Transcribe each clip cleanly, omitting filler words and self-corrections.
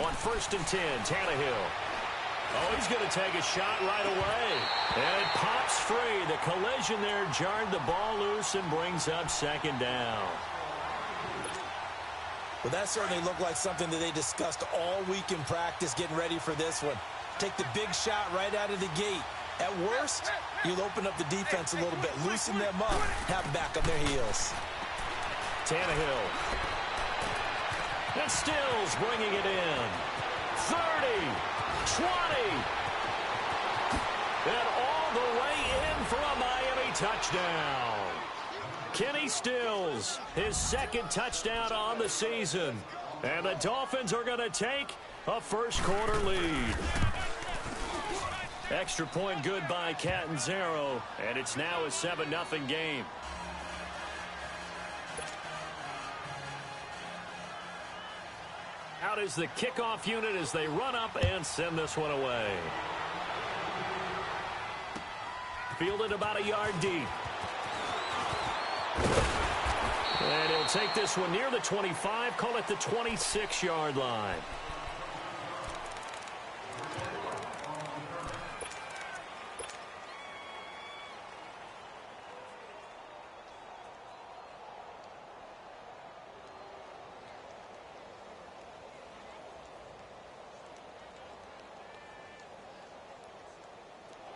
On 1st and 10, Tannehill. Oh, he's going to take a shot right away. And it pops free. The collision there jarred the ball loose and brings up 2nd down. Well, that certainly looked like something that they discussed all week in practice getting ready for this one. Take the big shot right out of the gate. At worst, you'll open up the defense a little bit, loosen them up, have them back on their heels. Tannehill. And Stills bringing it in. 30, 20. And all the way in for a Miami touchdown. Kenny Stills, his 2nd touchdown on the season. And the Dolphins are going to take a first-quarter lead. Extra point good by Catanzaro, and it's now a 7-0 game. Out is the kickoff unit as they run up and send this one away. Fielded about a yard deep. And he'll take this one near the 25, call it the 26-yard line.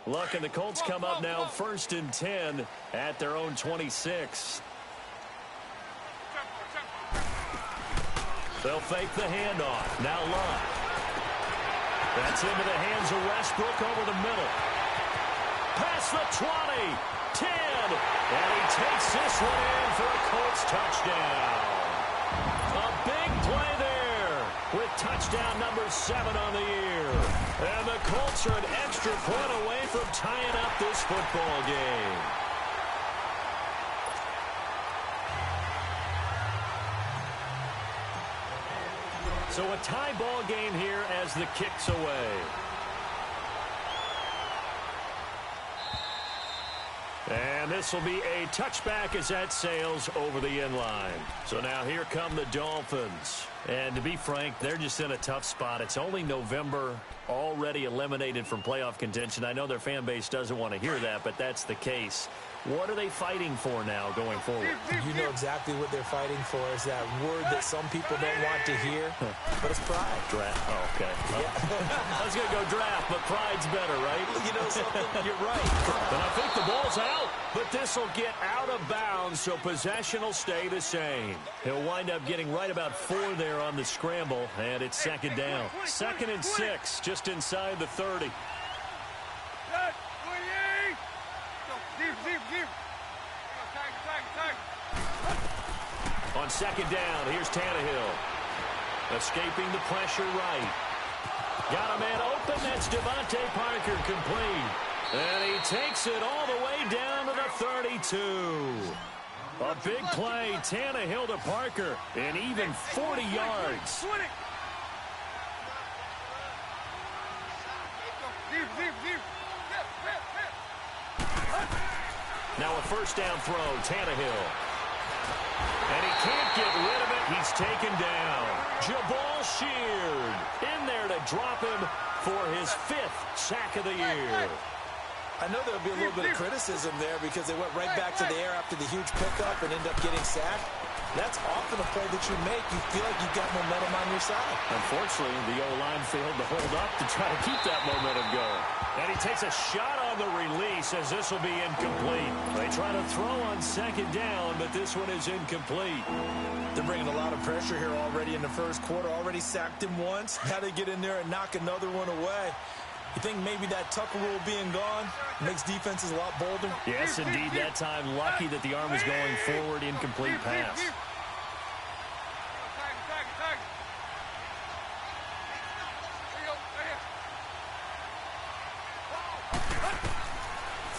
Look, and the Colts come up now 1st and 10 at their own 26. They'll fake the handoff. Now Love. That's into the hands of Westbrook over the middle. Past the 20, 10, and he takes this one in for a Colts touchdown. A big play there with touchdown number 7 on the year. And the Colts are an extra point away from tying up this football game. So a tie ball game here as the kick's away. And this will be a touchback as that sails over the end line. So now here come the Dolphins. And to be frank, they're just in a tough spot. It's only November, already eliminated from playoff contention. I know their fan base doesn't want to hear that, but that's the case. What are they fighting for now going forward? You know exactly what they're fighting for is that word that some people don't want to hear, but it's pride. Draft. Oh, okay. Yeah. I was going to go draft, but pride's better, right? You know something? You're right. And I think the ball's out, but this will get out of bounds, so possession will stay the same. He'll wind up getting right about 4 there on the scramble, and it's 2nd down. 2nd and 6, just inside the 30. On 2nd down, here's Tannehill. Escaping the pressure right. Got a man open, that's Devontae Parker complete. And he takes it all the way down to the 32. A big play, Tannehill to Parker, and even 40 yards. Now a 1st down throw, Tannehill. And he can't get rid of it. He's taken down. Jabal Sheard in there to drop him for his 5th sack of the year. I know there'll be a little bit of criticism there because they went right back to the air after the huge pickup and end up getting sacked. That's often a play that you make. You feel like you've got momentum on your side. Unfortunately, the O-line failed to hold up to try to keep that momentum going. And he takes a shot on the release as this will be incomplete. They try to throw on 2nd down, but this one is incomplete. They're bringing a lot of pressure here already in the 1st quarter. Already sacked him once. Now they get in there and knock another one away. You think maybe that Tucker rule being gone makes defenses a lot bolder? Yes, indeed. That time, lucky that the arm was going forward, incomplete pass.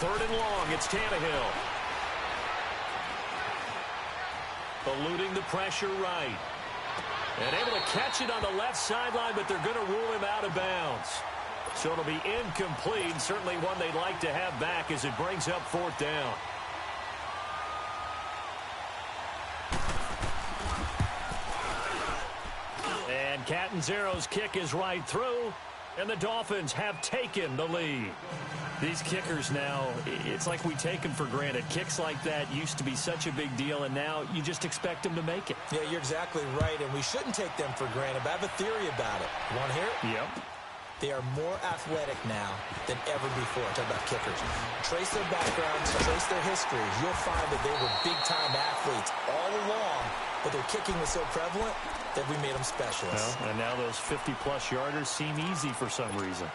Third and long, it's Tannehill. Eluding the pressure right. And able to catch it on the left sideline, but they're going to rule him out of bounds. So it'll be incomplete, certainly one they'd like to have back as it brings up 4th down. And Catanzaro's kick is right through, and the Dolphins have taken the lead. These kickers now, it's like we take them for granted. Kicks like that used to be such a big deal, and now you just expect them to make it. Yeah, you're exactly right, and we shouldn't take them for granted, but I have a theory about it. You want to hear it? Yep. They are more athletic now than ever before. Talk about kickers. Trace their backgrounds, trace their histories. You'll find that they were big-time athletes all along, but their kicking was so prevalent that we made them specialists. Well, and now those 50-plus yarders seem easy for some reason.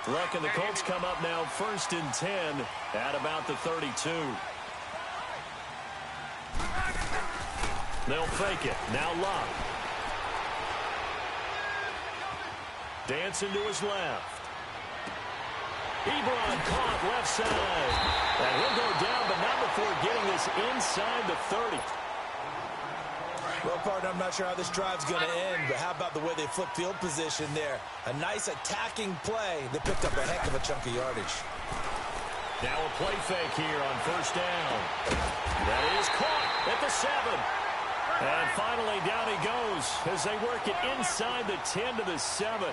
Luck and the Colts come up now 1st and 10 at about the 32. They'll fake it. Now Luck. Dancing to his left. Ebron caught left side. And he'll go down, but not before getting this inside the 30. Well, partner, I'm not sure how this drive's going to end, but how about the way they flip field position there? A nice attacking play that picked up a heck of a chunk of yardage. Now a play fake here on 1st down. That is caught at the 7. And finally down he goes as they work it inside the 10 to the 7.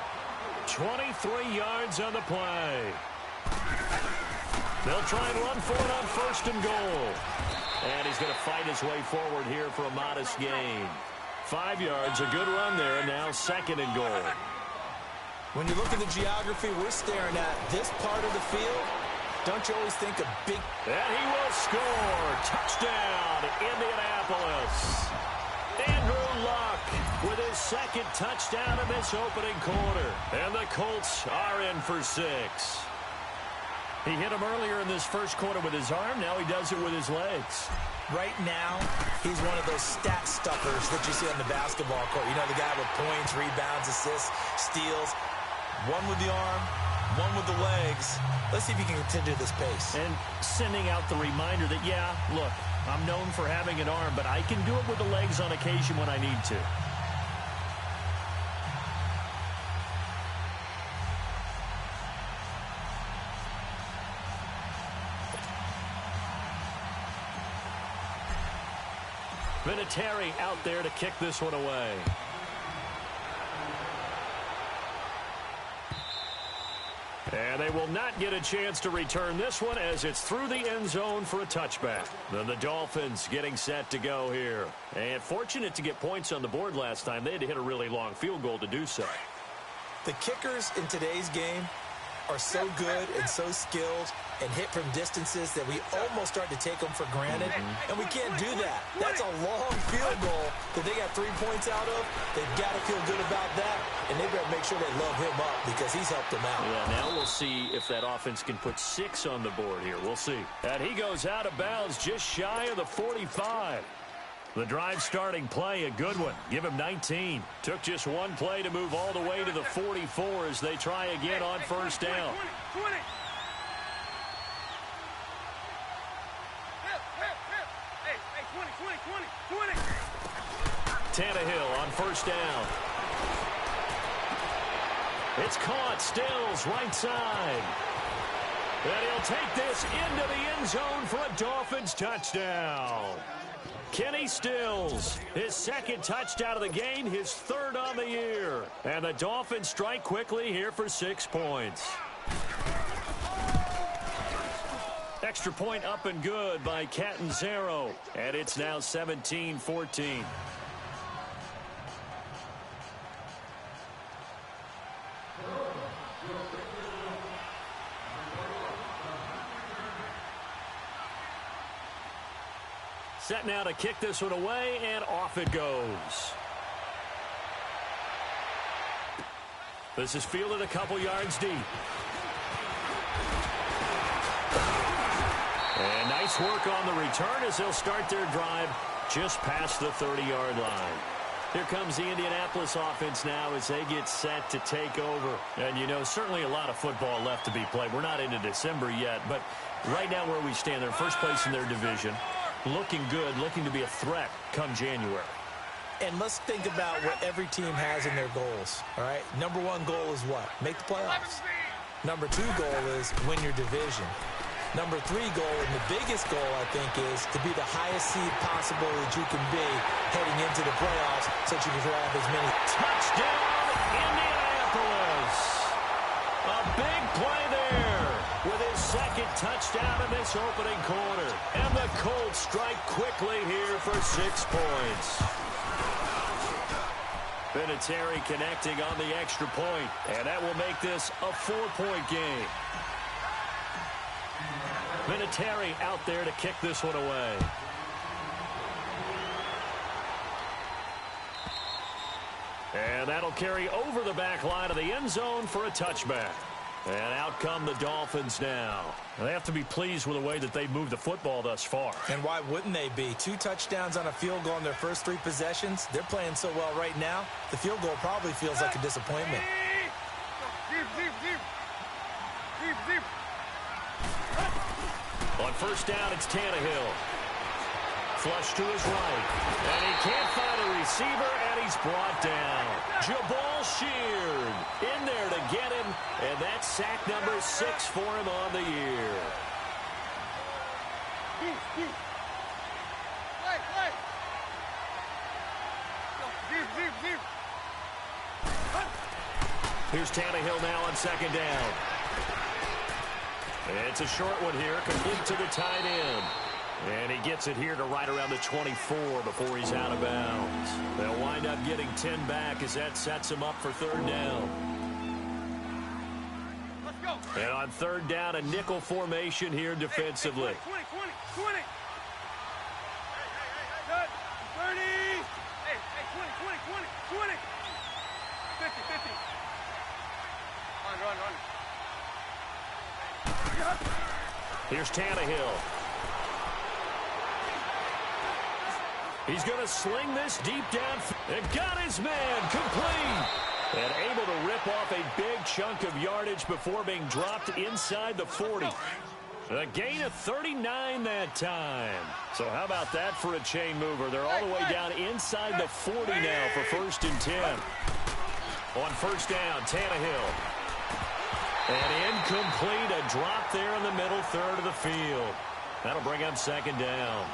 23 yards on the play. They'll try and run for it on 1st and goal. And he's going to fight his way forward here for a modest gain. 5 yards, a good run there, and now 2nd and goal. When you look at the geography we're staring at, this part of the field, don't you always think a big... And he will score. Touchdown, Indianapolis. Andrew Luck with his 2nd touchdown in this opening quarter. And the Colts are in for 6. He hit him earlier in this first quarter with his arm. Now he does it with his legs. Right now, he's one of those stat stuffers that you see on the basketball court. You know, the guy with points, rebounds, assists, steals. One with the arm, one with the legs. Let's see if he can continue this pace. And sending out the reminder that, yeah, look, I'm known for having an arm, but I can do it with the legs on occasion when I need to. Vinatieri out there to kick this one away. And they will not get a chance to return this one as it's through the end zone for a touchback. Then the Dolphins getting set to go here. And fortunate to get points on the board last time. They had to hit a really long field goal to do so. The kickers in today's game are so good and so skilled and hit from distances that we almost start to take them for granted, and we can't do that. That's a long field goal that they got 3 points out of. They've got to feel good about that, and they better make sure they love him up because he's helped them out. Yeah, now we'll see if that offense can put 6 on the board here. We'll see. And he goes out of bounds just shy of the 45. The drive starting play, a good one. Give him 19. Took just one play to move all the way to the 44 as they try again on 1st down. 20. Tannehill on 1st down. It's caught. Stills right side. And he'll take this into the end zone for a Dolphins touchdown. Kenny Stills, his 2nd touchdown of the game, his 3rd on the year. And the Dolphins strike quickly here for 6 points. Extra point up and good by Catanzaro. And it's now 17-14. Set now to kick this one away, and off it goes. This is fielded a couple yards deep. And nice work on the return as they'll start their drive just past the 30-yard line. Here comes the Indianapolis offense now as they get set to take over. And, you know, certainly a lot of football left to be played. We're not into December yet, but right now where we stand, they're first place in their division. Looking good, looking to be a threat come January. And let's think about what every team has in their goals, all right? Number 1 goal is what? Make the playoffs. Number 2 goal is win your division. Number 3 goal, and the biggest goal, I think, is to be the highest seed possible that you can be heading into the playoffs so that you can grab as many. Touchdown, Indianapolis. A big play there with his second touchdown in this opening quarter. And the Colts strike quickly here for 6 points. Vinatieri connecting on the extra point, and that will make this a 4-point game. Vinatieri out there to kick this one away. And that'll carry over the back line of the end zone for a touchback. And out come the Dolphins now. They have to be pleased with the way that they've moved the football thus far. And why wouldn't they be? 2 touchdowns on a field goal in their first 3 possessions. They're playing so well right now, the field goal probably feels like a disappointment. On first down, it's Tannehill. Flush to his right. And he can't find a receiver, and he's brought down. Jabal Sheard in there to get him, and that's sack number 6 for him on the year. Here's Tannehill now on second down. It's a short one here, complete to the tight end. And he gets it here to right around the 24 before he's out of bounds. They'll wind up getting 10 back as that sets him up for third down. Let's go. And on third down, a nickel formation here defensively. 20. 30. Hey, 20. 50. Run. Here's Tannehill. He's going to sling this deep down. And got his man complete. And able to rip off a big chunk of yardage before being dropped inside the 40. A gain of 39 that time. So how about that for a chain mover? They're all the way down inside the 40 now for first and 10. On first down, Tannehill. And incomplete, a drop there in the middle third of the field. That'll bring up second down.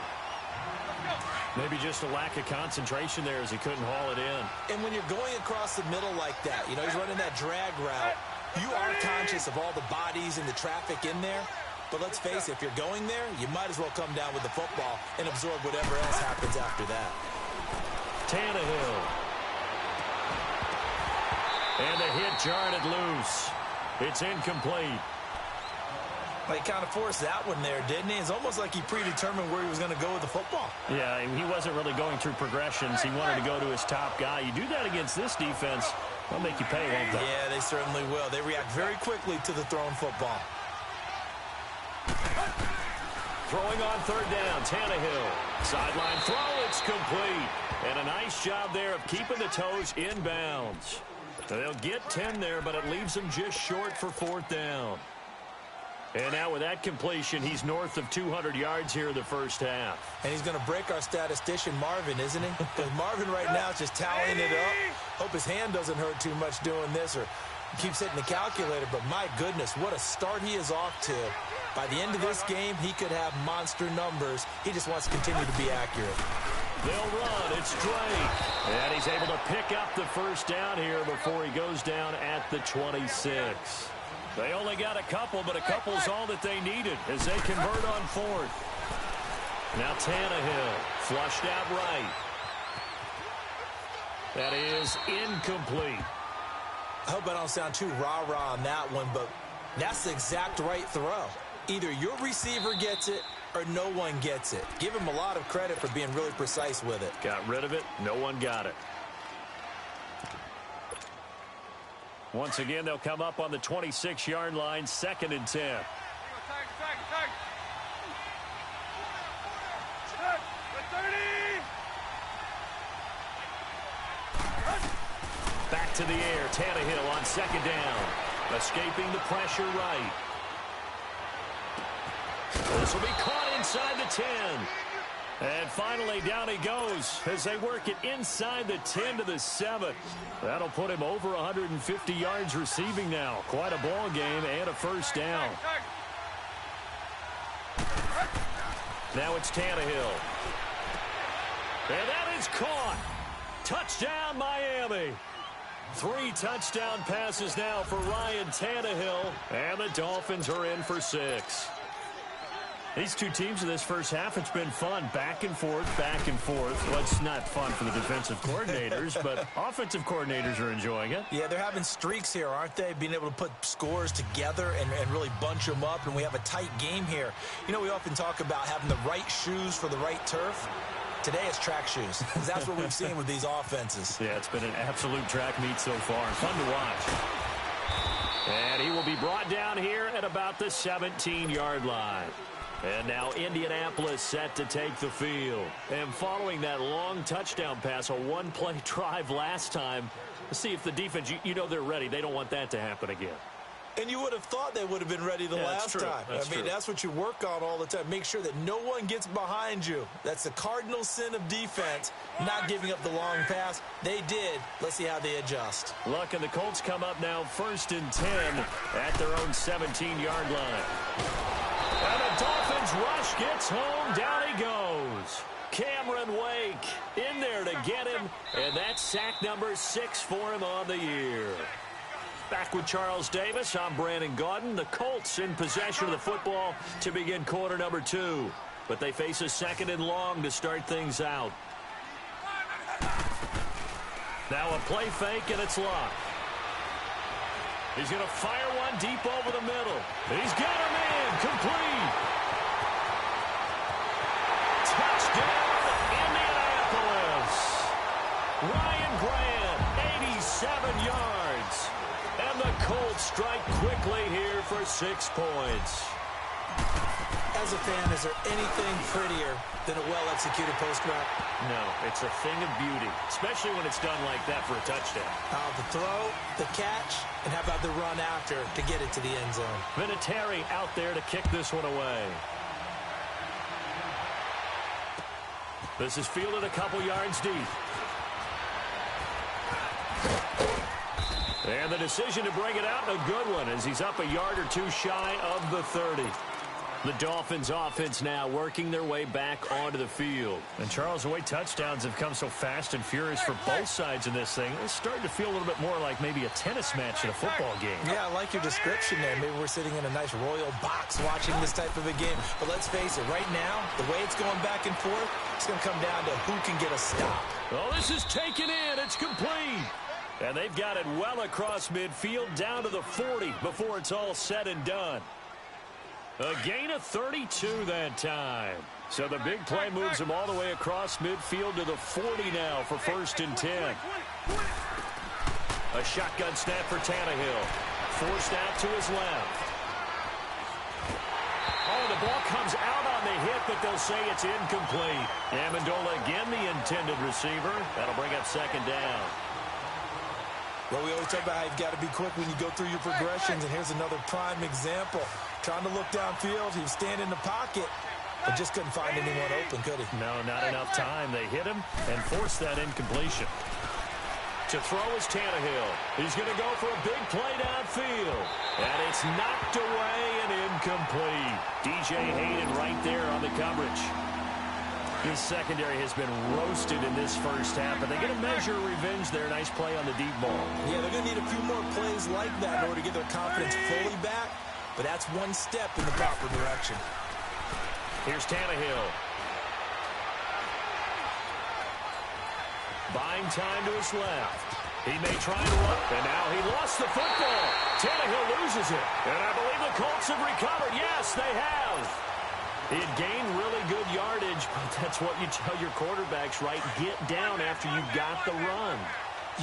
Maybe just a lack of concentration there as he couldn't haul it in. And when you're going across the middle like that, you know, he's running that drag route, you are conscious of all the bodies and the traffic in there. But let's face it, if you're going there, you might as well come down with the football and absorb whatever else happens after that. Tannehill. And the hit jarred it loose. It's incomplete. Well, he kind of forced that one there, didn't he? It's almost like he predetermined where he was going to go with the football. Yeah, he wasn't really going through progressions. He wanted to go to his top guy. You do that against this defense, they'll make you pay, won't they? Yeah, they certainly will. They react very quickly to the thrown football. Throwing on third down, Tannehill. Sideline throw, it's complete. And a nice job there of keeping the toes in bounds. They'll get 10 there, but it leaves them just short for fourth down. And now with that completion, he's north of 200 yards here in the first half. And he's going to break our statistician Marvin, isn't he? Because Marvin right now is just tallying it up. Hope his hand doesn't hurt too much doing this or keeps hitting the calculator. But my goodness, what a start he is off to. By the end of this game, he could have monster numbers. He just wants to continue to be accurate. They'll run. It's Drake. And he's able to pick up the first down here before he goes down at the 26. They only got a couple, but a couple's all that they needed as they convert on fourth. Now Tannehill flushed out right. That is incomplete. I hope I don't sound too rah-rah on that one, but that's the exact right throw. Either your receiver gets it or no one gets it. Give him a lot of credit for being really precise with it. Got rid of it. No one got it. Once again, they'll come up on the 26-yard line, 2nd and 10. Back to the air, Tannehill on second down. Escaping the pressure right. This will be caught inside the 10. And finally, down he goes as they work it inside the 10 to the 7. That'll put him over 150 yards receiving now. Quite a ball game and a first down. Now it's Tannehill. And that is caught. Touchdown, Miami. 3 touchdown passes now for Ryan Tannehill. And the Dolphins are in for 6. These two teams in this first half, it's been fun. Back and forth, back and forth. Well, it's not fun for the defensive coordinators, but offensive coordinators are enjoying it. Yeah, they're having streaks here, aren't they? Being able to put scores together and really bunch them up, and we have a tight game here. You know, we often talk about having the right shoes for the right turf. Today it's track shoes. That's what we've seen with these offenses. Yeah, it's been an absolute track meet so far. Fun to watch. And he will be brought down here at about the 17-yard line. And now Indianapolis set to take the field. And following that long touchdown pass, a one-play drive last time, let's see if the defense, you know they're ready. They don't want that to happen again. And you would have thought they would have been ready the last time. I mean, that's what you work on all the time. Make sure that no one gets behind you. That's the cardinal sin of defense, not giving up the long pass. They did. Let's see how they adjust. Luck and the Colts come up now 1st and 10 at their own 17-yard line. And the Dolphins rush gets home. Down he goes. Cameron Wake in there to get him. And that's sack number 6 for him on the year. Back with Charles Davis, I'm Brandon Gaudin. The Colts in possession of the football to begin quarter number 2. But they face a 2nd and long to start things out. Now a play fake, and it's locked. He's going to fire one deep over the middle. He's got him in. Complete. Touchdown, Indianapolis. Ryan Grant, 87 yards. And the Colts strike quickly here for 6 points. As a fan, is there anything prettier than a well-executed post-route? No, it's a thing of beauty, especially when it's done like that for a touchdown. The throw, the catch, and how about the run after to get it to the end zone? Vinatieri out there to kick this one away. This is fielded a couple yards deep. And the decision to bring it out, a good one, as he's up a yard or 2 shy of the 30. The Dolphins offense now working their way back onto the field. And Charles, the way touchdowns have come so fast and furious for both sides in this thing, it's starting to feel a little bit more like maybe a tennis match in a football game. Yeah, I like your description there. Maybe we're sitting in a nice royal box watching this type of a game. But let's face it, right now, the way it's going back and forth, it's going to come down to who can get a stop. Oh, this is taken in. It's complete. And they've got it well across midfield down to the 40 before it's all said and done. A gain of 32 that time. So the big play moves him all the way across midfield to the 40 now for 1st and 10. A shotgun snap for Tannehill. Forced out to his left. Oh, the ball comes out on the hit, but they'll say it's incomplete. Amendola again the intended receiver. That'll bring up 2nd down. Well, we always talk about how you've got to be quick when you go through your progressions, and here's another prime example. Trying to look downfield, he was standing in the pocket, but just couldn't find anyone open, could he? No, not enough time. They hit him and forced that incompletion. To throw is Tannehill. He's going to go for a big play downfield. And it's knocked away and incomplete. DJ Hayden right there on the coverage. His secondary has been roasted in this first half, but they get a measure of revenge there. Nice play on the deep ball. Yeah, they're going to need a few more plays like that in order to get their confidence fully back, but that's one step in the proper direction. Here's Tannehill. Buying time to his left. He may try and run, and now he lost the football. Tannehill loses it, and I believe the Colts have recovered. Yes, they have. He had gained really good yardage, but that's what you tell your quarterbacks, right? Get down after you got the run.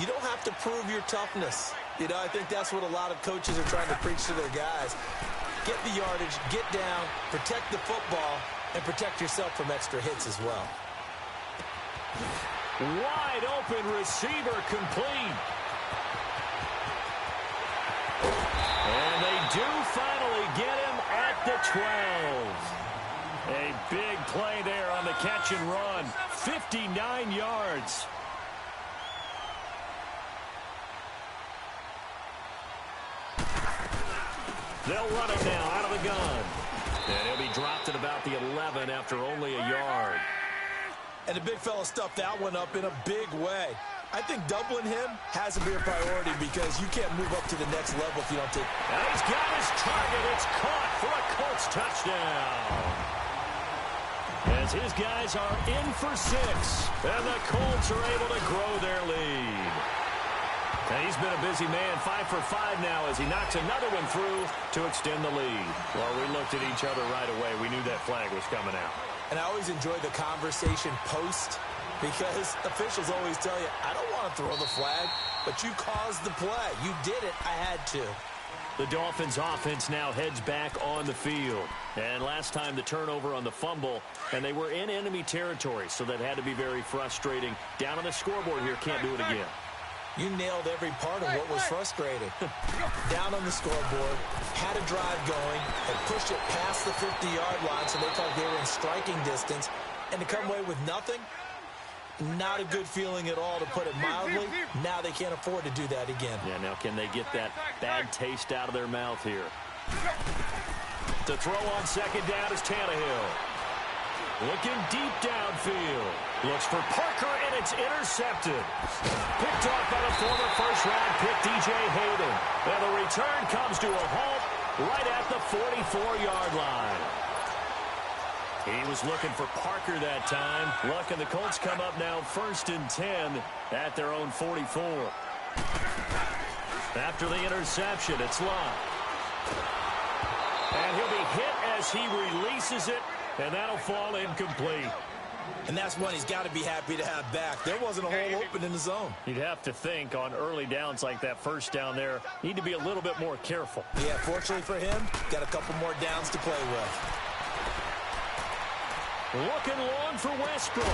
You don't have to prove your toughness. You know, I think that's what a lot of coaches are trying to preach to their guys. Get the yardage, get down, protect the football, and protect yourself from extra hits as well. Wide open receiver complete. And they do finally get him at the 12. A big play there on the catch and run. 59 yards. They'll run it now out of the gun. And he'll be dropped at about the 11 after only a yard. And the big fella stuffed that one up in a big way. I think doubling him has to be a priority because you can't move up to the next level if you don't take. And he's got his target. It's caught for a Colts touchdown. As his guys are in for 6. And the Colts are able to grow their lead. And he's been a busy man, 5 for 5 now as he knocks another one through to extend the lead. Well, we looked at each other right away. We knew that flag was coming out. And I always enjoy the conversation post because officials always tell you, I don't want to throw the flag, but you caused the play. You did it. I had to. The Dolphins offense now heads back on the field. And last time the turnover on the fumble, and they were in enemy territory, so that had to be very frustrating. Down on the scoreboard here, can't do it again. You nailed every part of what was frustrating. Down on the scoreboard, had a drive going, had pushed it past the 50-yard line so they thought they were in striking distance, and to come away with nothing, not a good feeling at all, to put it mildly. Now they can't afford to do that again. Yeah, now can they get that bad taste out of their mouth here? To throw on second down is Tannehill. Looking deep downfield. Looks for Parker, and it's intercepted. Picked off by the former first-round pick, DJ Hayden. And the return comes to a halt right at the 44-yard line. He was looking for Parker that time. Luck, and the Colts come up now 1st and 10 at their own 44. After the interception, it's Luck. And he'll be hit as he releases it. And that'll fall incomplete. And that's one he's got to be happy to have back. There wasn't a hole open in the zone. You'd have to think on early downs like that first down there, need to be a little bit more careful. Yeah, fortunately for him, got a couple more downs to play with. Looking long for Westbrook.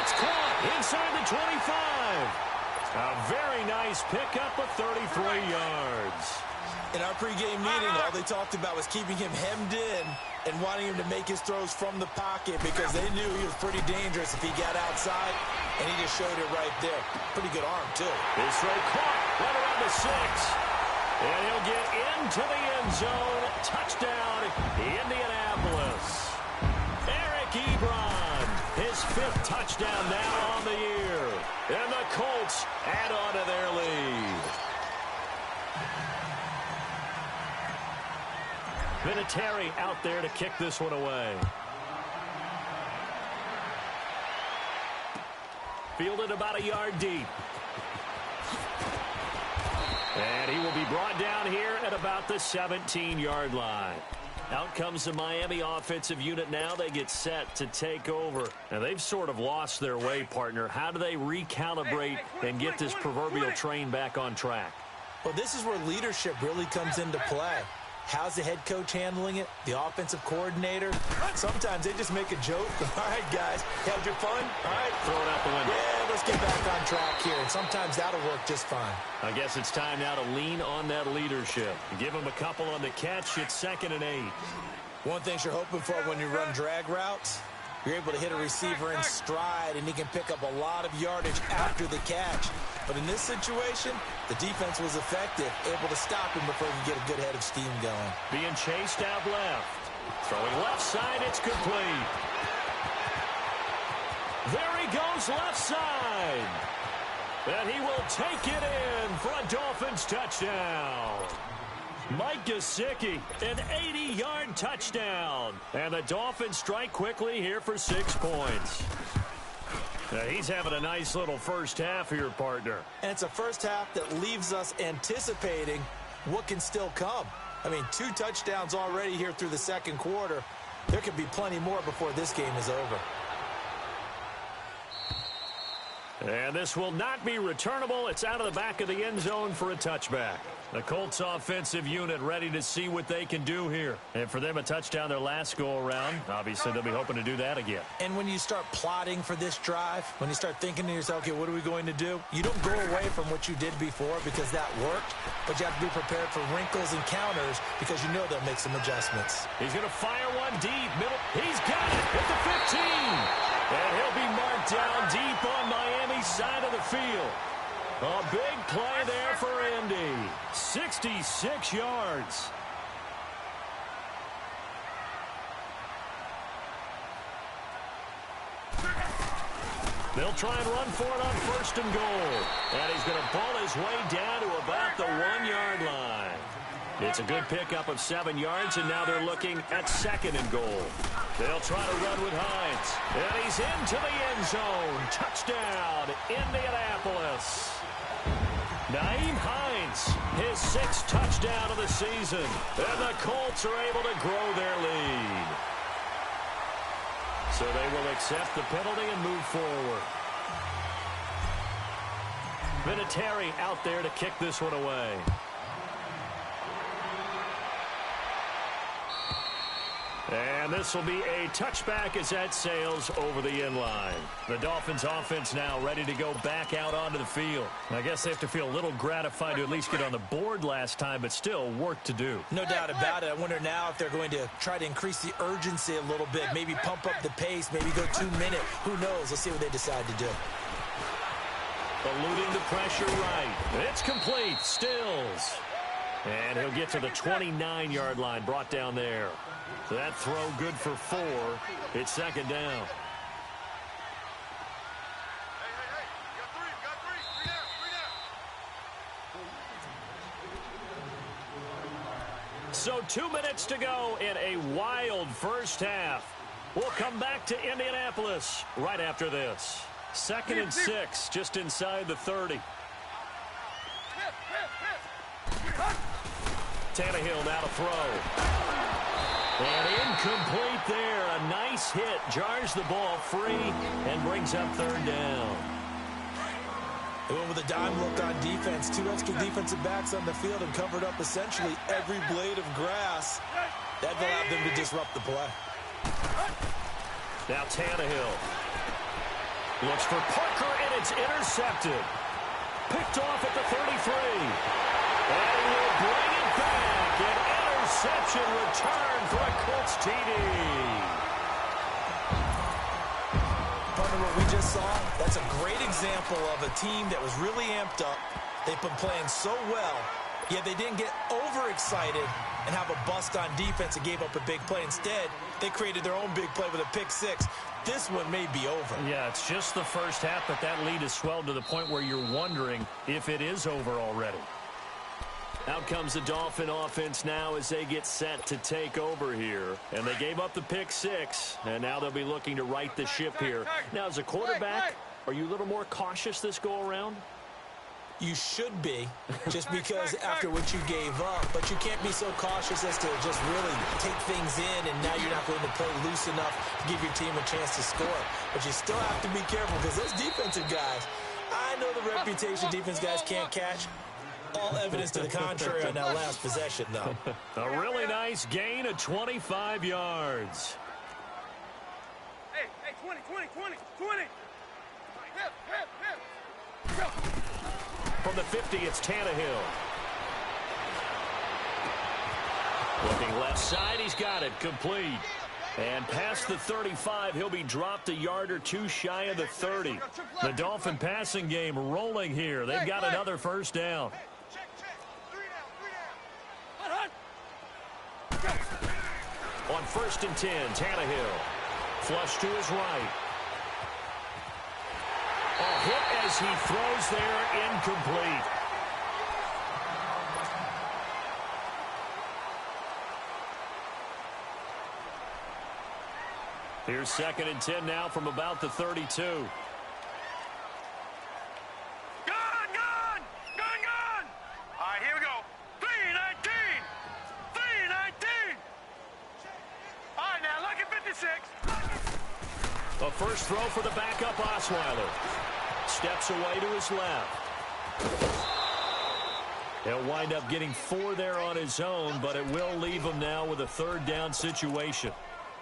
It's caught inside the 25. A very nice pickup of 33 yards. In our pregame meeting, all they talked about was keeping him hemmed in and wanting him to make his throws from the pocket because they knew he was pretty dangerous if he got outside, and he just showed it right there. Pretty good arm, too. This throw caught right around the 6. And he'll get into the end zone. Touchdown, Indianapolis. Eric Ebron, his 5th touchdown now on the year. And the Colts add on to their lead. Vinatieri out there to kick this one away. Fielded about a yard deep. And he will be brought down here at about the 17-yard line. Out comes the Miami offensive unit now. They get set to take over. Now, they've sort of lost their way, partner. How do they recalibrate and get this proverbial train back on track? Well, this is where leadership really comes into play. How's the head coach handling it? The offensive coordinator? Sometimes they just make a joke. All right, guys, had your fun? All right. Throw it out the window. Yeah, let's get back on track here. And sometimes that'll work just fine. I guess it's time now to lean on that leadership. Give them a couple on the catch. It's 2nd and 8. One thing you're hoping for when you run drag routes, you're able to hit a receiver in stride, and he can pick up a lot of yardage after the catch. But in this situation, the defense was effective, able to stop him before he could get a good head of steam going. Being chased out left. Throwing left side, it's complete. There he goes left side. And he will take it in for a Dolphins touchdown. Mike Gesicki, an 80-yard touchdown. And the Dolphins strike quickly here for 6 points. Now, he's having a nice little first half here, partner. And it's a first half that leaves us anticipating what can still come. I mean, 2 touchdowns already here through the second quarter. There could be plenty more before this game is over. And this will not be returnable. It's out of the back of the end zone for a touchback. The Colts offensive unit ready to see what they can do here. And for them, a touchdown their last go-around. Obviously, they'll be hoping to do that again. And when you start plotting for this drive, when you start thinking to yourself, okay, what are we going to do? You don't go away from what you did before because that worked, but you have to be prepared for wrinkles and counters because you know they'll make some adjustments. He's going to fire one deep. Middle. He's got it at the 15. And he'll be marked down deep on Miami's side of the field. A big play there for Indy. 66 yards. They'll try and run for it on 1st and goal. And he's going to ball his way down to about the 1-yard line. It's a good pickup of 7 yards, and now they're looking at 2nd and goal. They'll try to run with Hines. And he's into the end zone. Touchdown, Indianapolis. Nyheim Hines, his 6th touchdown of the season. And the Colts are able to grow their lead. So they will accept the penalty and move forward. Vinatieri out there to kick this one away. And this will be a touchback as that sails over the end line. The Dolphins offense now ready to go back out onto the field. I guess they have to feel a little gratified to at least get on the board last time, but still work to do. No doubt about it. I wonder now if they're going to try to increase the urgency a little bit, maybe pump up the pace, maybe go 2-minute. Who knows? Let's see what they decide to do. Eluding the pressure right. It's complete. Stills. And he'll get to the 29-yard line, brought down there. So that throw good for 4. It's 2nd down. So 2 minutes to go in a wild first half. We'll come back to Indianapolis right after this. 2nd and 6, just inside the 30. Tannehill now to throw. And incomplete there. A nice hit. Jars the ball free and brings up 3rd down. They went with a dime look on defense. 2 extra defensive backs on the field and covered up essentially every blade of grass. That allowed them to disrupt the play. Now Tannehill looks for Parker, and it's intercepted. Picked off at the 33. And he will bring it back. An interception return for a Colts TD. Partner, what we just saw, that's a great example of a team that was really amped up. They've been playing so well, yet they didn't get overexcited and have a bust on defense and gave up a big play. Instead, they created their own big play with a pick-6. This one may be over. Yeah, it's just the first half, but that lead has swelled to the point where you're wondering if it is over already. Out comes the Dolphin offense now as they get set to take over here. And they gave up the pick-6, and now they'll be looking to right the ship here. Now, as a quarterback, are you a little more cautious this go-around? You should be, just because after what you gave up. But you can't be so cautious as to just really take things in, and now you're not going to play loose enough to give your team a chance to score. But you still have to be careful because those defensive guys, I know the reputation defense guys can't catch. All evidence to the contrary on that last possession, though. A really nice gain of 25 yards. Hey, 20. Go. From the 50, it's Tannehill. Looking left side, he's got it, complete. And past the 35, he'll be dropped a yard or 2 shy of the 30. The Dolphin passing game rolling here. They've got another first down. On 1st and 10, Tannehill. Flush to his right. A hit as he throws there, incomplete. Here's 2nd and 10 now from about the 32. All right, here we go. 319. All right, now look at 56. A first throw for the backup Osweiler. Steps away to his left. He'll wind up getting 4 there on his own, but it will leave him now with a 3rd down situation.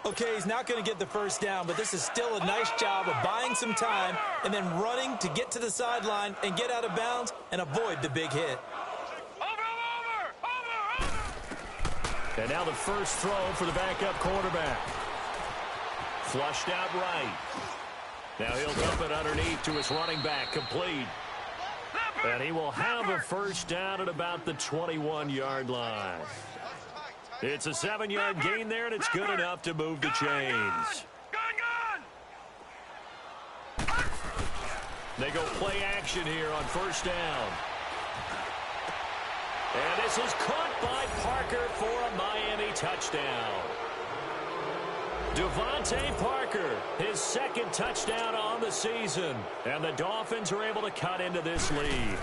Okay, he's not going to get the first down, but this is still a nice job of buying some time and then running to get to the sideline and get out of bounds and avoid the big hit. Over. And now the first throw for the backup quarterback. Flushed out right. Now he'll dump it underneath to his running back, complete. And he will have a first down at about the 21-yard line. It's a 7-yard gain there, and it's good enough to move the chains. Gun! They go play action here on first down. And this is caught by Parker for a Miami touchdown. Devontae Parker, his second touchdown on the season. And the Dolphins are able to cut into this lead.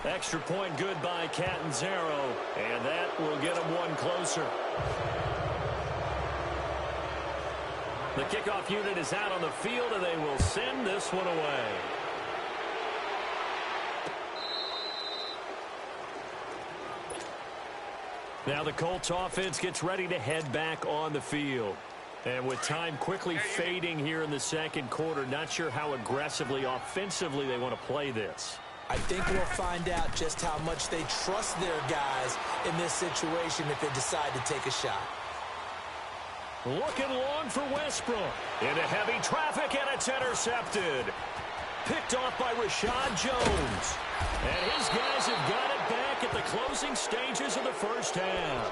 Extra point good by Catanzaro, and that will get them one closer. The kickoff unit is out on the field, and they will send this one away. Now the Colts offense gets ready to head back on the field. And with time quickly fading here in the second quarter, not sure how aggressively, offensively they want to play this. I think we'll find out just how much they trust their guys in this situation if they decide to take a shot. Looking long for Westbrook. Into heavy traffic, and it's intercepted. Picked off by Rashad Jones. And his guys have got it back at the closing stages of the first half.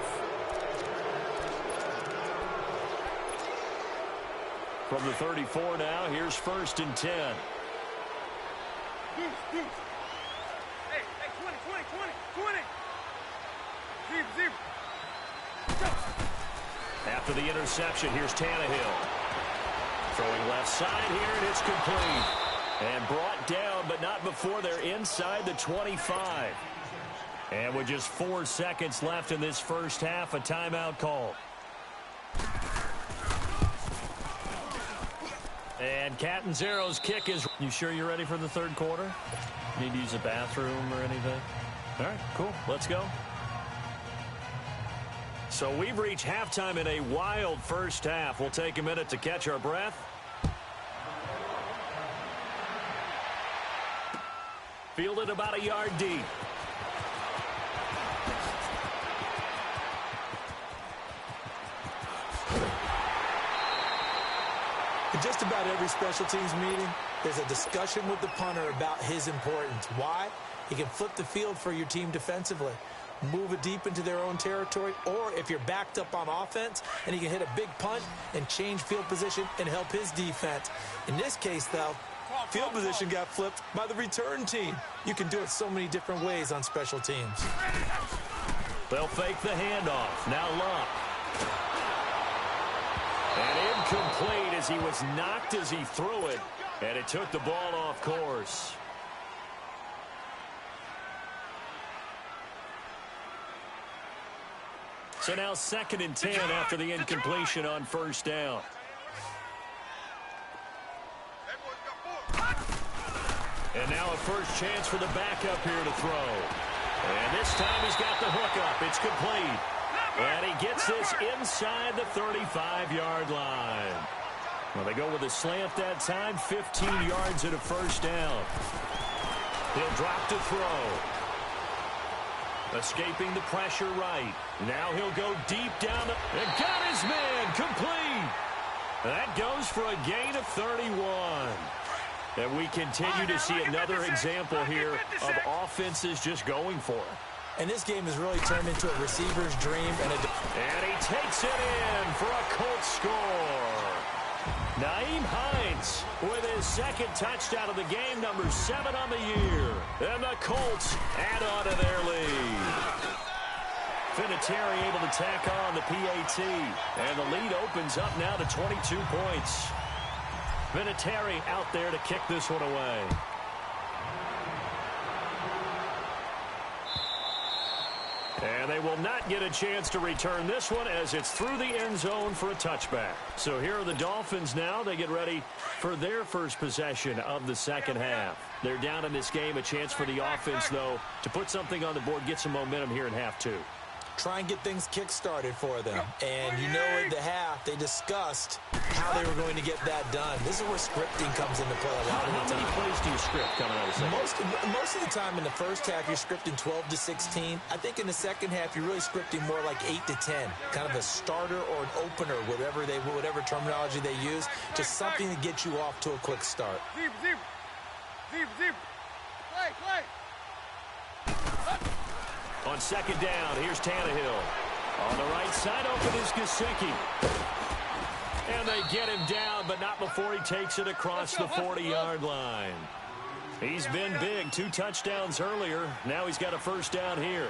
From the 34 now, here's 1st and 10. Hey, 20. Zero. After the interception, here's Tannehill. Throwing left side here, and it's complete. And brought down, but not before they're inside the 25. And with just 4 seconds left in this first half, a timeout call. And Catanzaro's kick is... You sure you're ready for the third quarter? Need to use a bathroom or anything? All right, cool. Let's go. So we've reached halftime in a wild first half. We'll take a minute to catch our breath. Fielded about a yard deep. In just about every special teams meeting, there's a discussion with the punter about his importance. Why? He can flip the field for your team defensively, move it deep into their own territory, or if you're backed up on offense, and he can hit a big punt and change field position and help his defense. In this case, though, field position got flipped by the return team. You can do it so many different ways on special teams. They'll fake the handoff. Now Luck. And incomplete as he was knocked as he threw it. And it took the ball off course. So now 2nd and 10 after the incompletion on first down. And now a first chance for the backup here to throw. And this time he's got the hook up. It's complete. And he gets this inside the 35-yard line. Well, they go with a slant that time, 15 yards at a first down. He'll drop to throw. Escaping the pressure right. Now he'll go deep down. And got his man complete. That goes for a gain of 31. And we continue to see another example here of offenses just going for it. And this game has really turned into a receiver's dream. And he takes it in for a Colts score. Nyheim Hines with his second touchdown of the game, number 7 on the year. And the Colts add on to their lead. Vinatieri able to tack on the PAT. And the lead opens up now to 22 points. Vinatieri out there to kick this one away. And they will not get a chance to return this one as it's through the end zone for a touchback. So here are the Dolphins now. They get ready for their first possession of the second half. They're down in this game. A chance for the offense, though, to put something on the board, get some momentum here in half 2. Try and get things kick-started for them. And you know at the half, they discussed how they were going to get that done. This is where scripting comes into play a lot of the time. How many plays do you script coming out of the second? Most of the time in the first half, you're scripting 12 to 16. I think in the second half, you're really scripting more like 8 to 10. Kind of a starter or an opener, whatever terminology they use. Just something to get you off to a quick start. Zip. Play. On second down, here's Tannehill. On the right side, open is Gesicki. And they get him down, but not before he takes it across the 40-yard line. He's been big. 2 touchdowns earlier. Now he's got a first down here.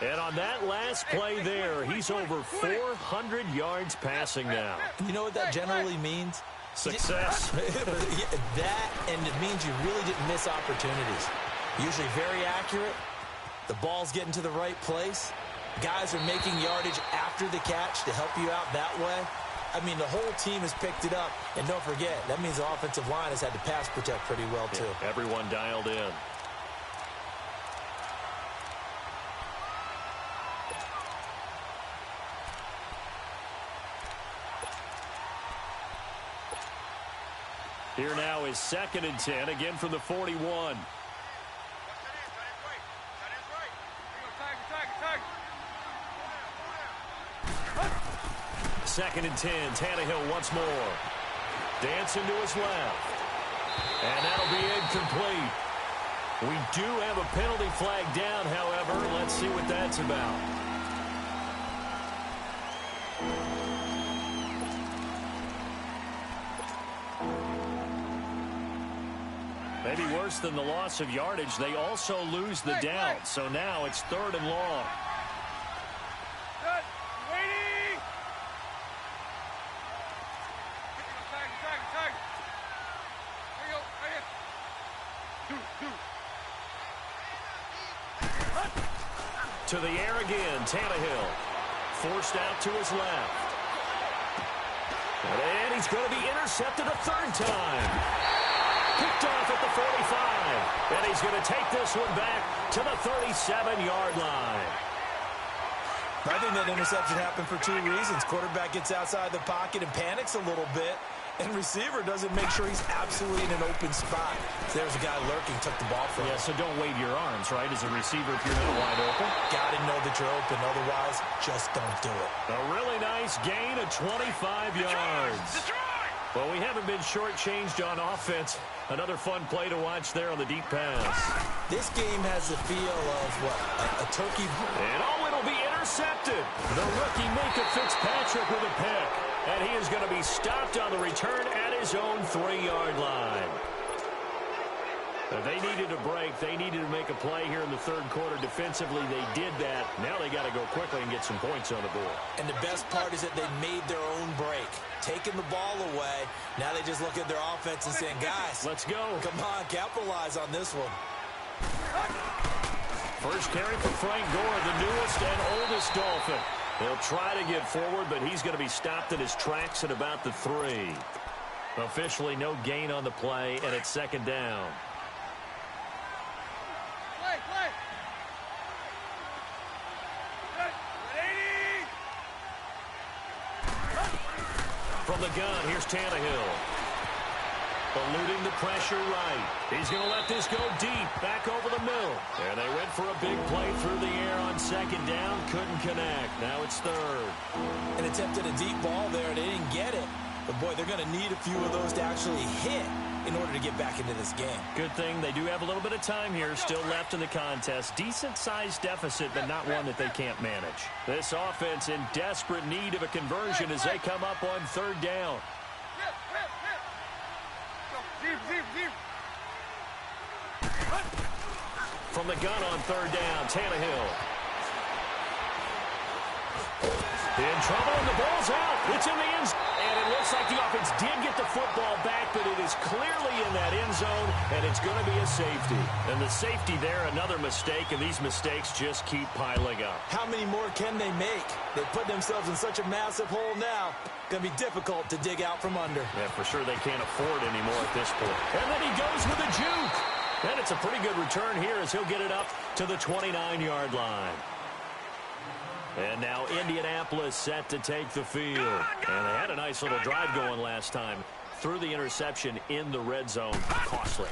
And on that last play there, he's over 400 yards passing now. You know what that generally means? Success. That, and it means you really didn't miss opportunities. Usually very accurate. The ball's getting to the right place. Guys are making yardage after the catch to help you out that way. I mean, the whole team has picked it up. And don't forget, that means the offensive line has had to pass protect pretty well, too. Yeah, everyone dialed in. Here now is 2nd and 10, again from the 41. 2nd and 10, Tannehill once more. Dancing to his left. And that'll be incomplete. We do have a penalty flag down, however. Let's see what that's about. Maybe worse than the loss of yardage, they also lose the down. So now it's 3rd and long. To the air again, Tannehill. Forced out to his left. And he's going to be intercepted a 3rd time. Picked off at the 45. And he's going to take this one back to the 37-yard line. I think that interception happened for 2 reasons. Quarterback gets outside the pocket and panics a little bit. And receiver doesn't make sure he's absolutely in an open spot. So there's a guy lurking, took the ball from him. Yeah, so don't wave your arms, right, as a receiver if you're not wide open. Got to know that you're open. Otherwise, just don't do it. A really nice gain of 25 yards. Well, we haven't been shortchanged on offense. Another fun play to watch there on the deep pass. This game has the feel of, what, a turkey. And it'll be intercepted. The rookie Minka Fitzpatrick with a pick. And he is going to be stopped on the return at his own 3-yard line. They needed a break. They needed to make a play here in the 3rd quarter. Defensively, they did that. Now they got to go quickly and get some points on the board. And the best part is that they made their own break. Taking the ball away. Now they just look at their offense and saying, guys, let's go. Come on, capitalize on this one. First carry for Frank Gore, the newest and oldest Dolphin. He'll try to get forward, but he's going to be stopped in his tracks at about the 3. Officially no gain on the play, and it's 2nd down. From the gun, here's Tannehill. Eluding the pressure right. He's going to let this go deep, back over the middle. And they went for a big play through the air on 2nd down. Couldn't connect. Now it's 3rd. And attempted a deep ball there. They didn't get it. But, boy, they're going to need a few of those to actually hit in order to get back into this game. Good thing they do have a little bit of time here still left in the contest. Decent-sized deficit, but not one that they can't manage. This offense in desperate need of a conversion as they come up on 3rd down. From the gun on 3rd down, Tannehill. In trouble, and the ball's out. It's in the end zone. And it looks like the offense did get the football back, but it is clearly in that end zone, and it's going to be a safety. And the safety there, another mistake, and these mistakes just keep piling up. How many more can they make? They put themselves in such a massive hole now. Going to be difficult to dig out from under. Yeah, for sure they can't afford anymore at this point. And then he goes with a juke. And it's a pretty good return here as he'll get it up to the 29-yard line. And now Indianapolis set to take the field. And they had a nice little drive going last time. Threw the interception in the red zone. Costly.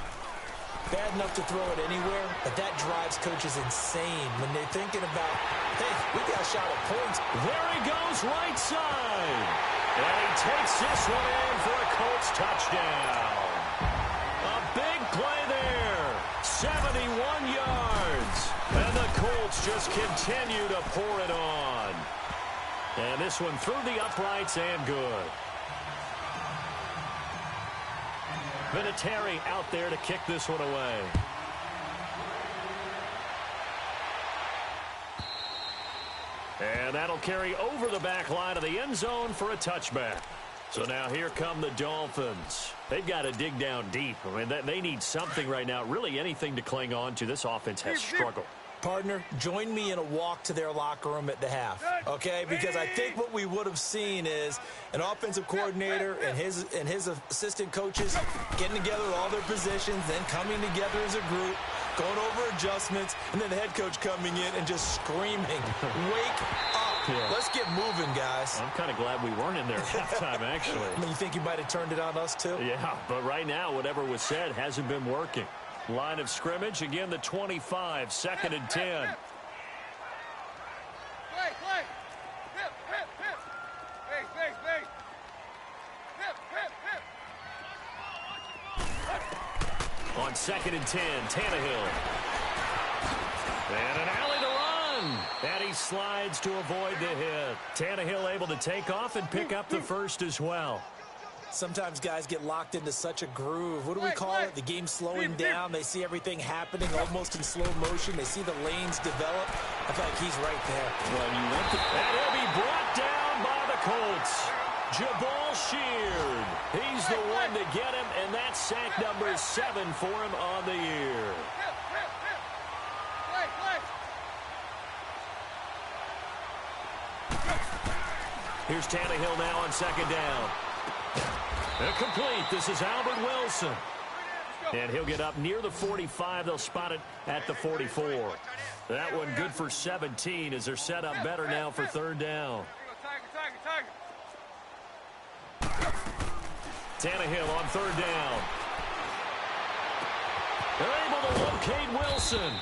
Bad enough to throw it anywhere, but that drives coaches insane when they're thinking about, hey, we got a shot at points. There he goes, right side. And he takes this one in for a Colts touchdown. A big play there. 71 yards. And the Colts just continue to pour it on. And this one through the uprights and good. Vinatieri out there to kick this one away. And that'll carry over the back line of the end zone for a touchback. So now here come the Dolphins. They've got to dig down deep. I mean, they need something right now, really anything to cling on to. This offense has struggled. Partner, join me in a walk to their locker room at the half, okay? Because I think what we would have seen is an offensive coordinator and his assistant coaches getting together with all their positions, then coming together as a group, going over adjustments, and then the head coach coming in and just screaming, wake up. Yeah. Let's get moving, guys. I'm kind of glad we weren't in there at halftime, actually. I mean, you think you might have turned it on us, too? Yeah, but right now, whatever was said hasn't been working. Line of scrimmage, again, the 25, 2nd and 10. On 2nd and 10, Tannehill. And an alley to run. And he slides to avoid the hit. Tannehill able to take off and pick up the first as well. Sometimes guys get locked into such a groove. What do we call it? The game's slowing down. They see everything happening almost in slow motion. They see the lanes develop. I feel like he's right there. Well, you want to... And he'll be brought down by the Colts. Jabal Sheard. He's the one to get him, and that's sack number 7 for him on the year. Here's Tannehill now on 2nd down. Complete. This is Albert Wilson. And he'll get up near the 45. They'll spot it at the 44. That one good for 17 as they're set up better now for 3rd down. Tannehill on 3rd down. They're able to locate Wilson.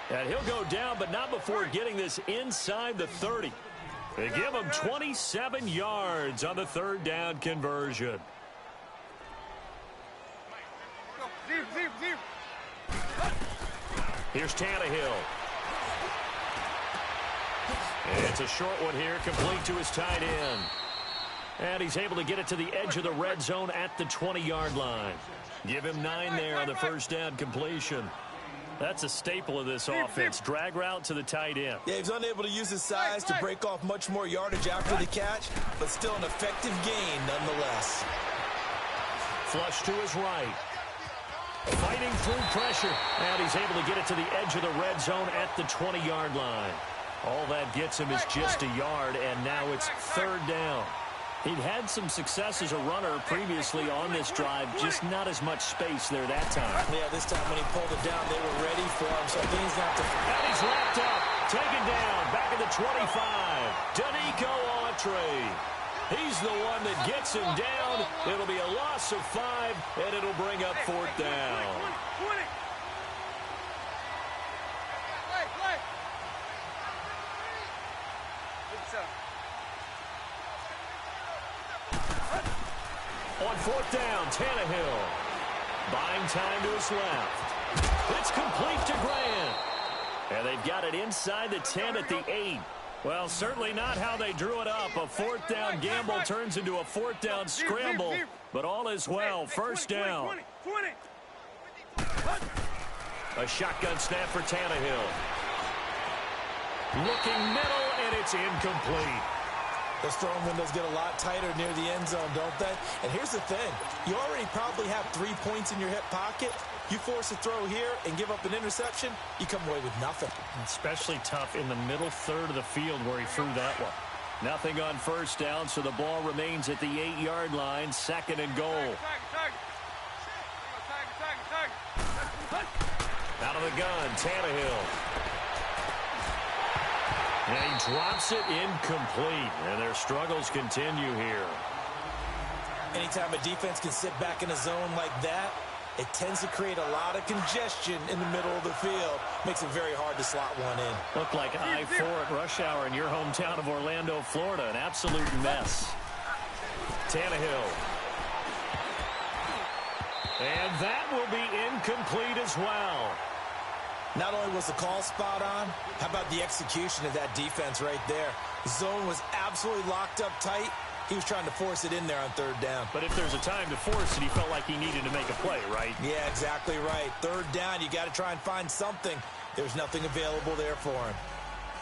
And he'll go down, but not before getting this inside the 30. They give him 27 yards on the 3rd down conversion. Here's Tannehill. And it's a short one here, complete to his tight end. And he's able to get it to the edge of the red zone at the 20-yard line. Give him 9 there on the 1st down completion. That's a staple of this offense. Drag route to the tight end. Yeah, he's unable to use his size to break off much more yardage after the catch, but still an effective gain nonetheless. Flush to his right. Fighting through pressure. And he's able to get it to the edge of the red zone at the 20-yard line. All that gets him is just a yard, and now it's 3rd down. He'd had some success as a runner previously on this drive, just not as much space there that time. Yeah, this time when he pulled it down, they were ready for him, so I think he's going to have to... And he's wrapped up, taken down, back at the 25. Danico Autry. He's the one that gets him down. It'll be a loss of 5, and it'll bring up 4th down. On 4th down, Tannehill. Buying time to his left. It's complete to Grant. And they've got it inside the 10 at the 8. Well, certainly not how they drew it up. A 4th down gamble turns into a 4th down scramble. But all is well. 1st down. A shotgun snap for Tannehill. Looking middle, and it's incomplete. Those throwing windows get a lot tighter near the end zone, don't they? And here's the thing. You already probably have 3 points in your hip pocket. You force a throw here and give up an interception, you come away with nothing. Especially tough in the middle 3rd of the field where he threw that one. Nothing on 1st down, so the ball remains at the 8-yard line, 2nd and goal. Out of the gun, Tannehill. And he drops it incomplete. And their struggles continue here. Anytime a defense can sit back in a zone like that, it tends to create a lot of congestion in the middle of the field. Makes it very hard to slot one in. Looked like I-4 at rush hour in your hometown of Orlando, Florida. An absolute mess. Tannehill. And that will be incomplete as well. Not only was the call spot on, how about the execution of that defense right there? The zone was absolutely locked up tight. He was trying to force it in there on third down. But if there's a time to force it, he felt like he needed to make a play, right? Yeah, exactly right. Third down, you got to try and find something. There's nothing available there for him.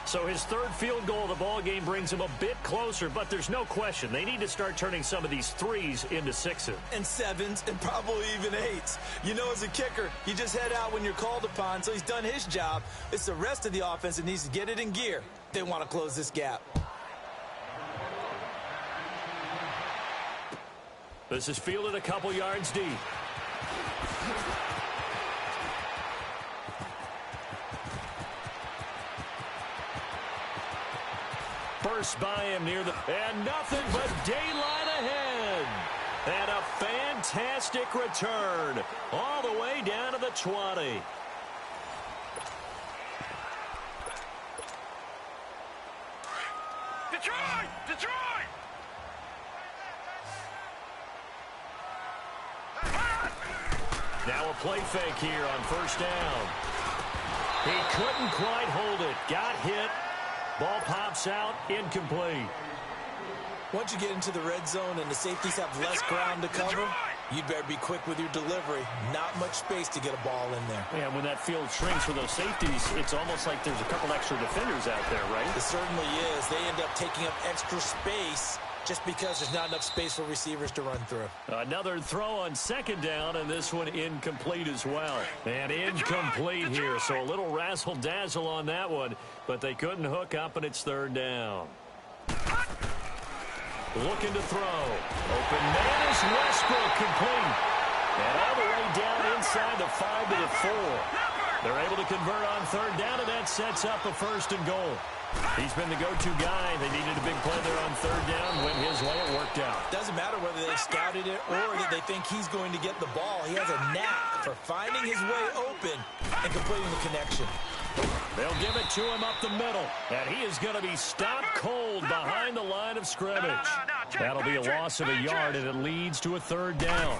So his third field goal of the ball game brings him a bit closer, but there's no question they need to start turning some of these threes into sixes. And sevens, and probably even eights. You know, as a kicker, you just head out when you're called upon, so he's done his job. It's the rest of the offense that needs to get it in gear. They want to close this gap. This is fielded a couple yards deep. Burst by him near the... And nothing but daylight ahead. And a fantastic return all the way down to the 20. Detroit! Detroit! Now a play fake here on first down. He couldn't quite hold it. Got hit. Ball pops out. Incomplete. Once you get into the red zone and the safeties have less ground to cover, you'd better be quick with your delivery. Not much space to get a ball in there. Yeah, when that field shrinks for those safeties, it's almost like there's a couple extra defenders out there, right? It certainly is. They end up taking up extra space just because there's not enough space for receivers to run through. Another throw on second down, and this one incomplete as well. And incomplete here, so a little razzle-dazzle on that one, but they couldn't hook up, and it's third down. Looking to throw. Open man is Westbrook, complete. And all the way down inside the 5 to the 4. They're able to convert on third down, and that sets up a first and goal. He's been the go-to guy. They needed a big play there on third down. Went his way. It worked out. Doesn't matter whether they scouted it or that they think he's going to get the ball. He has a knack for finding his way open and completing the connection. They'll give it to him up the middle. And he is going to be stopped cold behind the line of scrimmage. That'll be a loss of a yard, and it leads to a third down.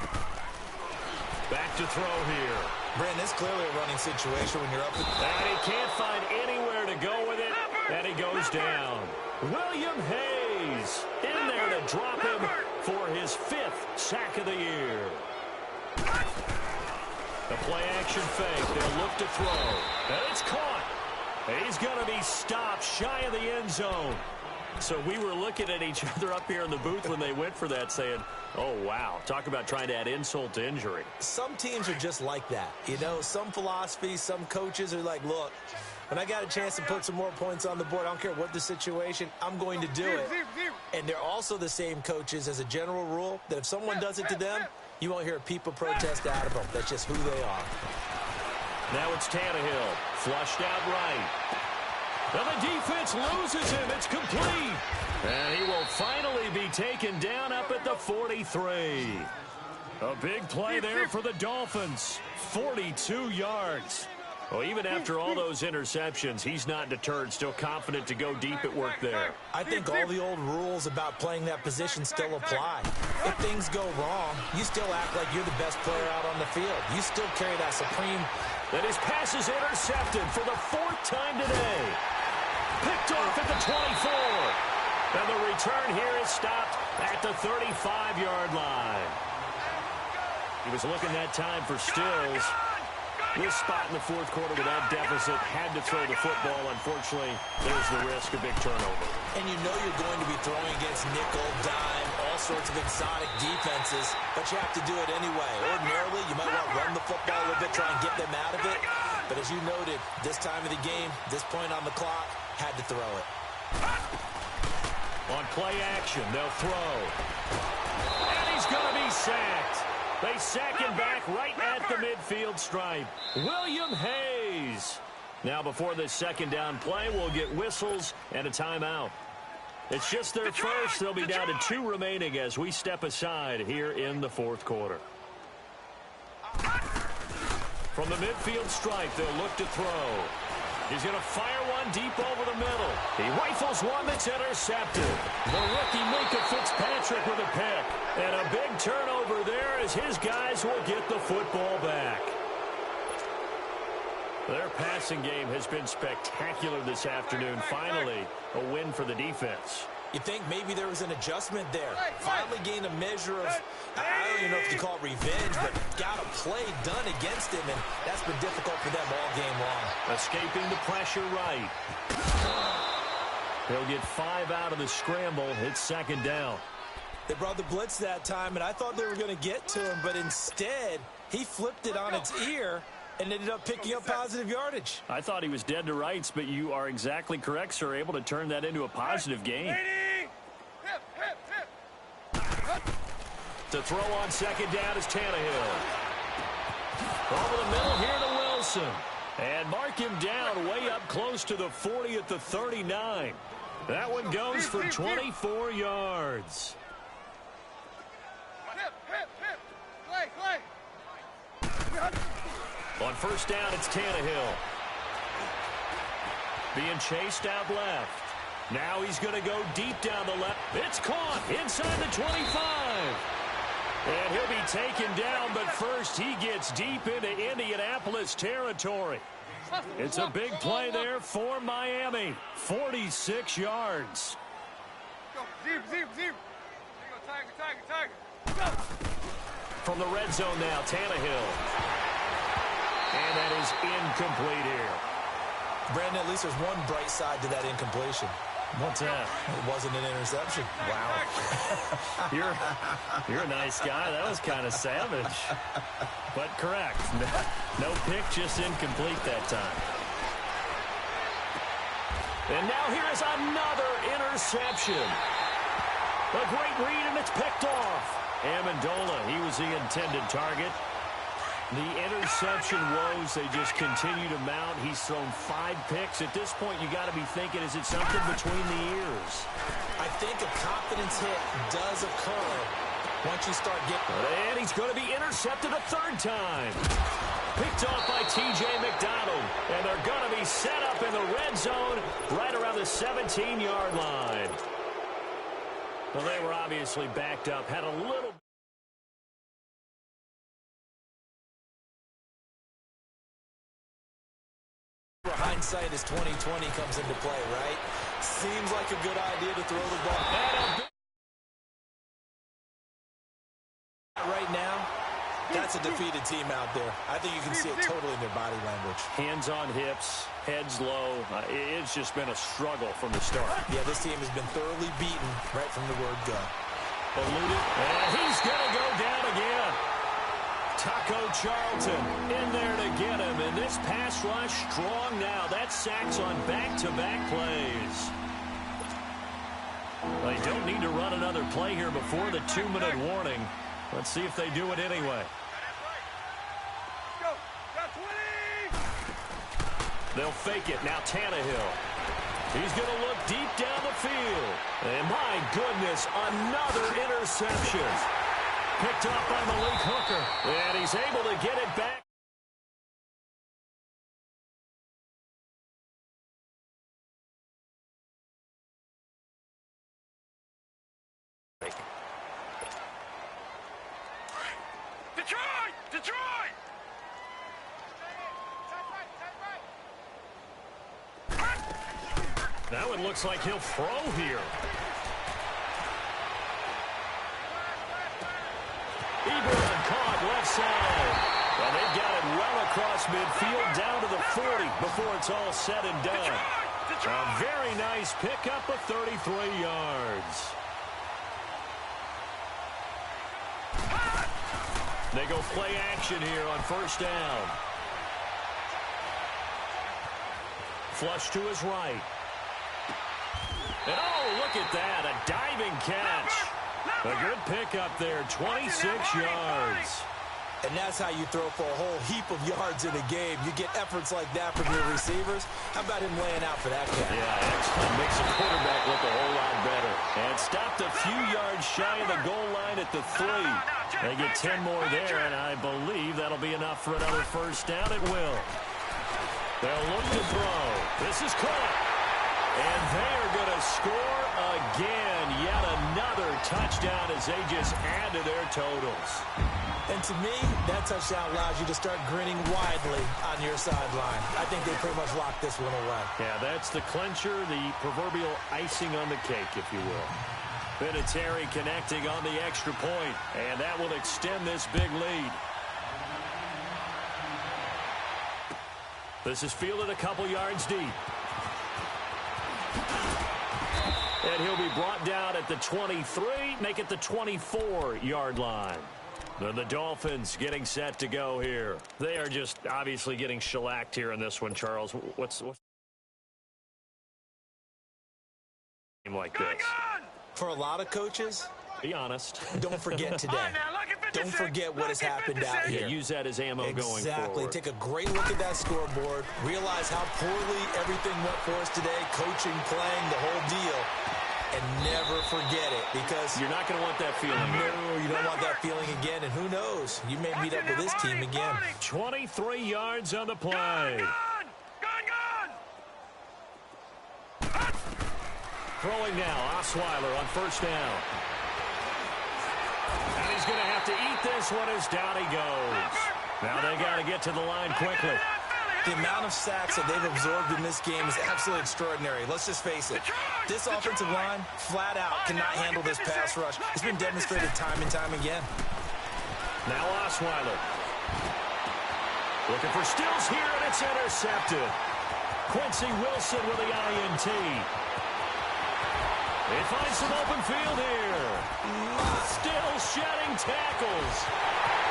Back to throw here. Brandon, it's clearly a running situation when you're up. And he can't find anywhere to go with it. And he goes down. William Hayes in there to drop him for his 5th sack of the year. The play-action fake. They'll look to throw. And it's caught. He's going to be stopped shy of the end zone. So we were looking at each other up here in the booth when they went for that saying, oh, wow, talk about trying to add insult to injury. Some teams are just like that. You know, some philosophies, some coaches are like, look, when I got a chance to put some more points on the board, I don't care what the situation, I'm going to do it. And they're also the same coaches as a general rule that if someone does it to them, you won't hear people protest out of them. That's just who they are. Now it's Tannehill, flushed out right. And the defense loses him. It's complete. And he will finally be taken down up at the 43. A big play there for the Dolphins. 42 yards. Well, even after all those interceptions, he's not deterred, still confident to go deep at work there. I think all the old rules about playing that position still apply. If things go wrong, you still act like you're the best player out on the field. You still carry that supreme. And his pass is intercepted for the 4th time today. Picked off at the 24. And the return here is stopped at the 35-yard line. He was looking that time for Stills. This spot in the 4th quarter with that deficit, had to throw the football. Unfortunately, there's the risk of big turnover. And you know you're going to be throwing against nickel, dime, all sorts of exotic defenses, but you have to do it anyway. Ordinarily, you might want to run the football a little bit, try and get them out of it. But as you noted, this time of the game, this point on the clock, had to throw it. On play action, they'll throw. And he's going to be sacked. They sack him back right at the midfield stripe. William Hayes. Now before this second down play, we'll get whistles and a timeout. It's just their first. They'll be down to 2 remaining as we step aside here in the 4th quarter. From the midfield stripe, they'll look to throw. He's going to fire one deep over the middle. He rifles one that's intercepted. The rookie Minka Fitzpatrick with a pick. And a big turnover there as his guys will get the football back. Their passing game has been spectacular this afternoon. Finally, a win for the defense. You think maybe there was an adjustment there. Finally gained a measure of, I don't even know if you call it revenge, but got a play done against him, and that's been difficult for them all game long. Escaping the pressure right. He'll get 5 out of the scramble. It's second down. They brought the blitz that time, and I thought they were going to get to him, but instead he flipped it on its ear and ended up picking up positive yardage. I thought he was dead to rights, but you are exactly correct, sir. Able to turn that into a positive gain. To throw on second down is Tannehill. Over the middle here to Wilson. And mark him down way up close to the 40 at the 39. That one goes for 24 yards. On first down, it's Tannehill. Being chased out left. Now he's going to go deep down the left. It's caught inside the 25. And he'll be taken down, but first he gets deep into Indianapolis territory. It's a big play there for Miami. 46 yards. From the red zone now, Tannehill. And that is incomplete here. Brandon, at least there's one bright side to that incompletion. What's that? It wasn't an interception. Wow. You're a nice guy. That was kind of savage. But correct. No pick, just incomplete that time. And now here is another interception. A great read, and it's picked off. Amendola, he was the intended target. The interception woes, they just continue to mount. He's thrown 5 picks. At this point, you got to be thinking, is it something between the ears? I think a confidence hit does occur once you start getting... And he's going to be intercepted a third time. Picked off by T.J. McDonald. And they're going to be set up in the red zone right around the 17-yard line. Well, they were obviously backed up, had a little... Hindsight as 2020 comes into play, right? Seems like a good idea to throw the ball. Right now, that's a defeated team out there. I think you can see it totally in their body language. Hands on hips, heads low. It's just been a struggle from the start. Yeah, this team has been thoroughly beaten right from the word go. Eluded, and he's going to go down again. Taco Charlton in there to get him, and this pass rush strong now. That's sacks on back-to-back plays. They don't need to run another play here before the 2-minute warning. Let's see if they do it anyway. They'll fake it. Now Tannehill. He's going to look deep down the field. And my goodness, another interception. Picked up by Malik Hooker. And he's able to get it back. Detroit! Detroit! Now it looks like he'll throw here. Ebron caught left side. Well, they've got it well across midfield down to the 40 before it's all said and done. A very nice pickup of 33 yards. They go play action here on first down. Flush to his right. And oh, look at that, a diving catch. A good pickup there, 26 yards. And that's how you throw for a whole heap of yards in a game. You get efforts like that from your receivers. How about him laying out for that guy? Yeah, excellent. Makes the quarterback look a whole lot better. And stopped a few yards shy of the goal line at the 3. They get 10 more there, and I believe that'll be enough for another first down. It will. They'll look to throw. This is caught. And they are going to score again. Yet another touchdown as they just add to their totals. And to me, that touchdown allows you to start grinning widely on your sideline. I think they pretty much locked this one away. Yeah, that's the clincher, the proverbial icing on the cake, if you will. Vinatieri connecting on the extra point, and that will extend this big lead. This is fielded a couple yards deep. And he'll be brought down at the 23, make it the 24-yard line. Then the Dolphins getting set to go here. They are just obviously getting shellacked here in this one, Charles. What's like this? For a lot of coaches, be honest. Don't forget today. Don't forget what has happened out here. Yeah, use that as ammo going forward. Exactly. Take a great look at that scoreboard. Realize how poorly everything went for us today. Coaching, playing, the whole deal. And never forget it, because you're not going to want that feeling. No, you don't want that feeling again. And who knows? You may meet up with this team again. 23 yards on the play. Throwing now, Osweiler on first down. And he's going to have to eat this one as down he goes. Now they got to get to the line quickly. The amount of sacks that they've absorbed in this game is absolutely extraordinary. Let's just face it. This offensive line, flat out, cannot handle this pass rush. It's been demonstrated time and time again. Now Osweiler. Looking for Stills here, and it's intercepted. Quincy Wilson with the INT. They find some open field here. Still shedding tackles.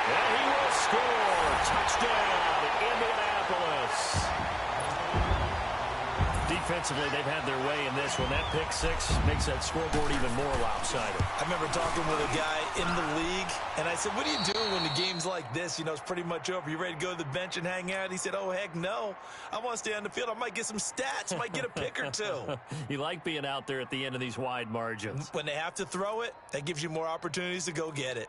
And he will score. Touchdown, Indianapolis. Defensively, they've had their way in this one. That pick six makes that scoreboard even more lopsided. I remember talking with a guy in the league, and I said, what do you do when the game's like this? You know, it's pretty much over. You ready to go to the bench and hang out? He said, oh, heck no. I want to stay on the field. I might get some stats. Might get a pick or two. You like being out there at the end of these wide margins. When they have to throw it, that gives you more opportunities to go get it.